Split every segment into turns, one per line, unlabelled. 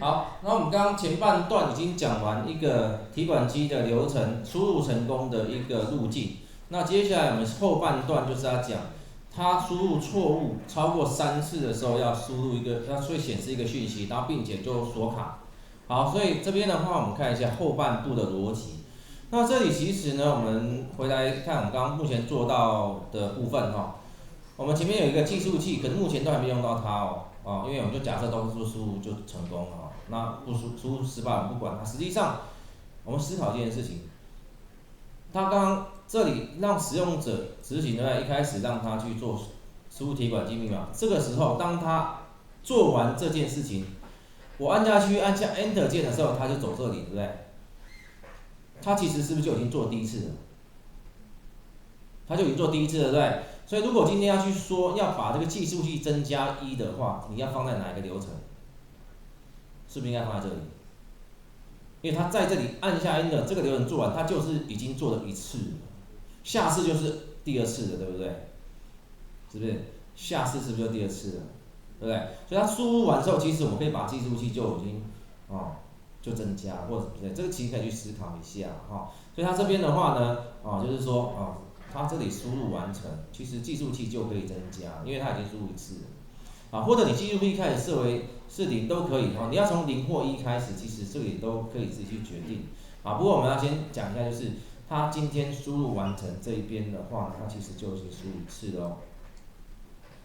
好，那我们刚刚前半段已经讲完一个提款机的流程，输入成功的一个路径。那接下来我们后半段就是要讲，它输入错误超过3次的时候，要会显示一个讯息，然后并且就锁卡。好，所以这边的话，我们看一下后半部的逻辑。那这里其实呢，我们回来看我们刚刚目前做到的部分哈，我们前面有一个计数器，可是目前都还没用到它因为我们就假设都是输入就成功了那不输入失败我们不管它。实际上，我们思考一件事情，它刚刚这里让使用者执行的一开始让他去做输入提款机密码，这个时候当他做完这件事情，我按下 Enter 键的时候，他就走这里，对不对？他其实是不是就已经做第一次了？他就已经做第一次了，对不对？所以如果今天要去说要把这个计数器增加1的话，你要放在哪一个流程？是不是应该放在这里？因为他在这里按下 Enter， 这个流程做完，他就是已经做了1次了，下次就是第2次了，对不对？是不是？下次是不是就第2次了？对不对？所以它输入完之后，其实我们可以把计数器就已经就增加，或者这个其实可以去思考一下所以它这边的话呢就是说它这里输入完成，其实计数器就可以增加，因为它已经输入1次了或者你计数器开始设为是0都可以你要从0或1开始，其实这里都可以自己去决定不过我们要先讲一下，就是它今天输入完成这一边的话，它其实就已经输入1次了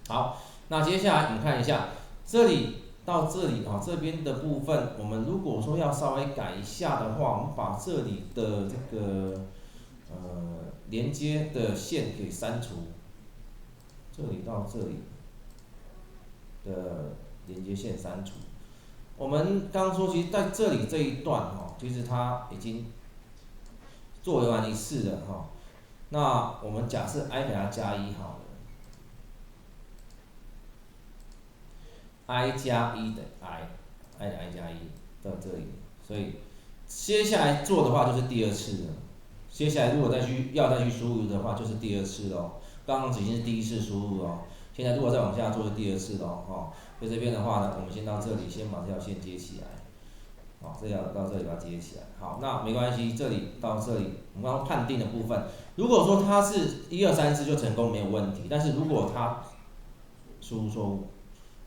好，那接下来我们看一下这里到这里这边的部分，我们如果说要稍微改一下的话，我们把这里的这个连接的线给删除，这里到这里的连接线删除。我们刚说，其实在这里这一段其实它已经做完1次了那我们假设 i 给它加1好了。i 加1等于 i 等于 i 加1到这里，所以接下来做的话就是第2次了。接下来如果再去输入的话，就是第2次咯。刚刚已经是第1次输入咯，现在如果再往下做是第2次咯所以这边的话呢，我们先到这里，先把这条线接起来。这条到这里把它接起来。好，那没关系，这里到这里，我们刚刚判定的部分，如果说它是1、2、3次就成功没有问题，但是如果它输入错误，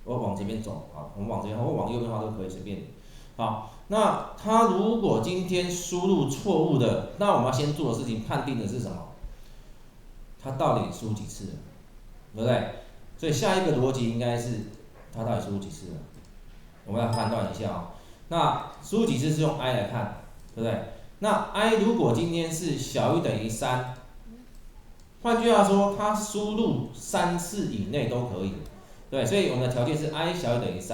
我往这边走我们往这边，或往右边的话都可以，随便你。好，那他如果今天输入错误的，那我们要先做的事情判定的是什么？他到底输入几次了，对不对？所以下一个逻辑应该是他到底输入几次了，我们要判断一下那输入几次是用 i 来看，对不对？那 i 如果今天是小于等于3，换句话说，它输入3次以内都可以。对，所以我们的条件是 i 小于等于3，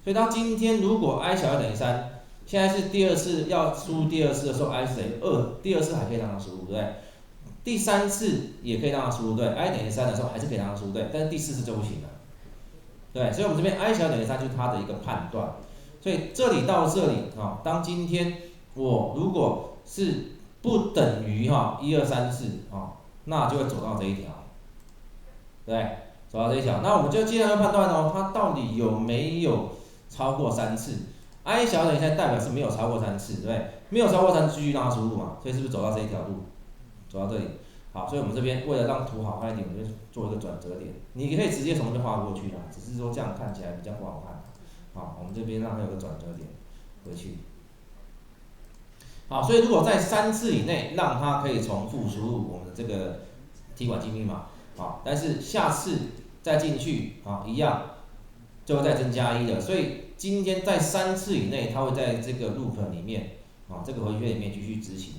所以到今天如果 i 小于等于3，现在是第2次要输入第2次的时候 i 是等于2，第2次还可以让它输入，对不对？第3次也可以让它输入，对 ，i 等于3的时候还是可以让它输入，对，但是第4次就不行了，对，所以我们这边 i 小于等于3就是它的一个判断，所以这里到这里当今天我如果是不等于1、2、3、4那就会走到这一条，对。走到这一条，那我们就接下来判断它到底有没有超过3次。i 小于等于3代表是没有超过3次，对不对？没有超过3次，继续让它输入嘛，所以是不是走到这一条路？走到这里，好，所以我们这边为了让图好看一点，我们就做一个转折点。你可以直接从这边画过去只是说这样看起来比较不好看。好，我们这边让它有个转折点回去。好，所以如果在3次以内，让它可以重复输入我们的这个提款机密码。但是下次再进去一样就会再增加1的，所以今天在3次以内，它会在这个 loop 里面这个回圈里面继续执行。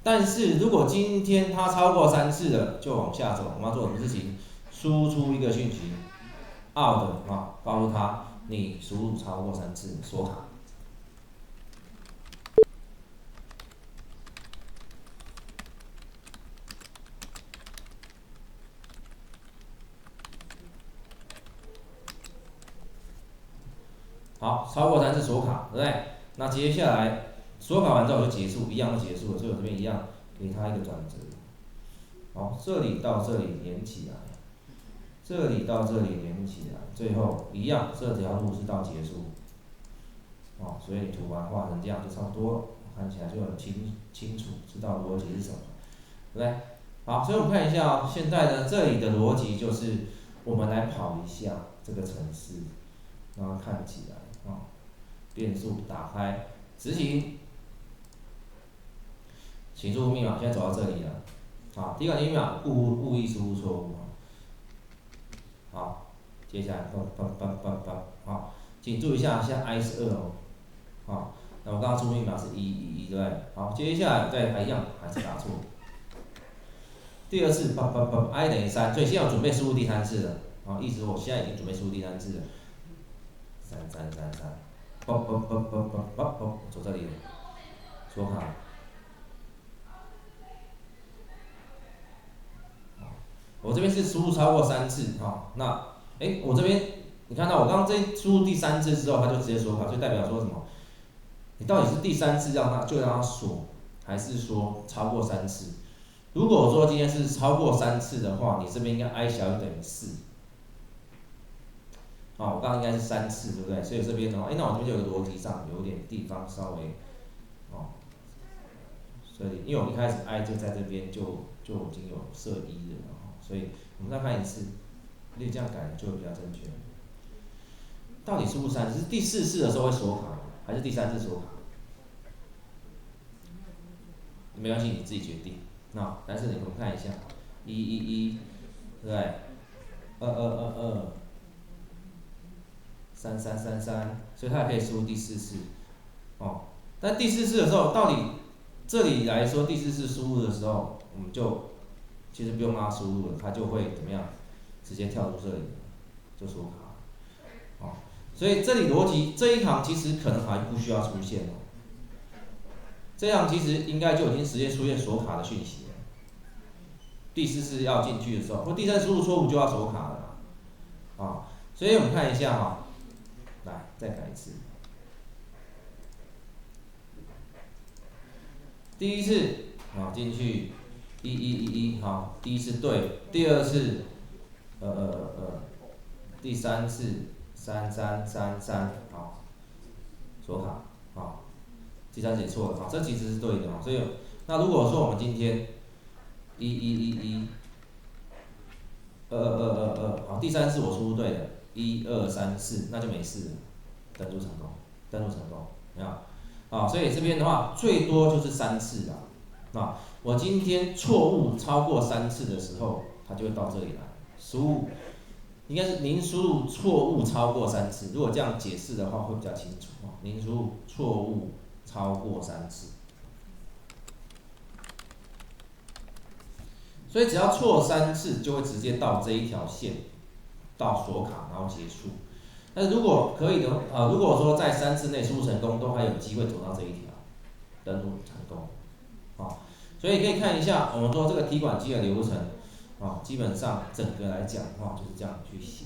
但是如果今天它超过3次了，就往下走，我们要做什么事情？输出一个讯息 out 告诉他你输入超过3次，锁卡。好，超过3次锁卡，对不对？那接下来锁卡完之后就结束，一样就结束了，所以我这边一样给它一个转折。好，这里到这里连起来，这里到这里连起来，最后一样，这条路是到结束。所以图完画成这样就差不多了，看起来就很清楚，知道逻辑是什么，对不对？好，所以我们看一下哦，现在呢这里的逻辑就是我们来跑一下这个程式，让它看起来啊，变数打开，执行，请输入密码，现在走到这里了。好，第一个密码故意输入错误。好，接下来好，请注意一下，现在 i 是2哦。好，那我刚刚输入密码是111，对不对？好，接下来再还一样，还是打错。第二次，i 等于3，所以现在我准备输入第3次了。好，意思我现在已经准备输入第3次了。3，走这里了，锁卡。我这边是输入超过3次，好，那我这边你看到我刚刚这输入第3次之后，它就直接锁卡，就代表说什么？你到底是第3次让它锁，还是说超过3次？如果说今天是超过3次的话，你这边应该 i 小于等于4。好，我刚刚应该是3次，对不对？所以这边的话，那我这边就有个逻辑上有点地方稍微，所以因为我一开始 i 就在这边就已经有设1了，所以我们再看一次，因为这样改就会比较正确。到底输入3次是第4次的时候会锁卡，还是第3次锁卡？没关系，你自己决定。那但是你们看一下，111，对不对？2222，3333，所以它也可以输入第4次。但第4次的时候，到底这里来说第4次输入的时候，我们就其实不用让它输入了，它就会怎么样？直接跳出这里，就锁卡。所以这里逻辑这一行其实可能还不需要出现哦。这样其实应该就已经直接出现锁卡的讯息了。第4次要进去的时候，或第3输入错误就要锁卡了。所以我们看一下来再改一次。第1次进去1111，好，第1次对，第2次第3次3333，好，锁卡，好，第3次也错了，好，这其实是对的，所以那如果说我们今天1111，好，第3次我输入对了，1234，那就没事了，登录成功，没有？所以这边的话最多就是3次啦。我今天错误超过3次的时候，它就会到这里来，应该是您输入错误超过3次，如果这样解释的话会比较清楚。您输入错误超过3次，所以只要错3次就会直接到这一条线，到锁卡然后结束。但是如果可以的，如果说在3次内输入成功，都还有机会走到这一条，登录成功。所以可以看一下我们说这个提款机的流程，基本上整个来讲的话就是这样去写。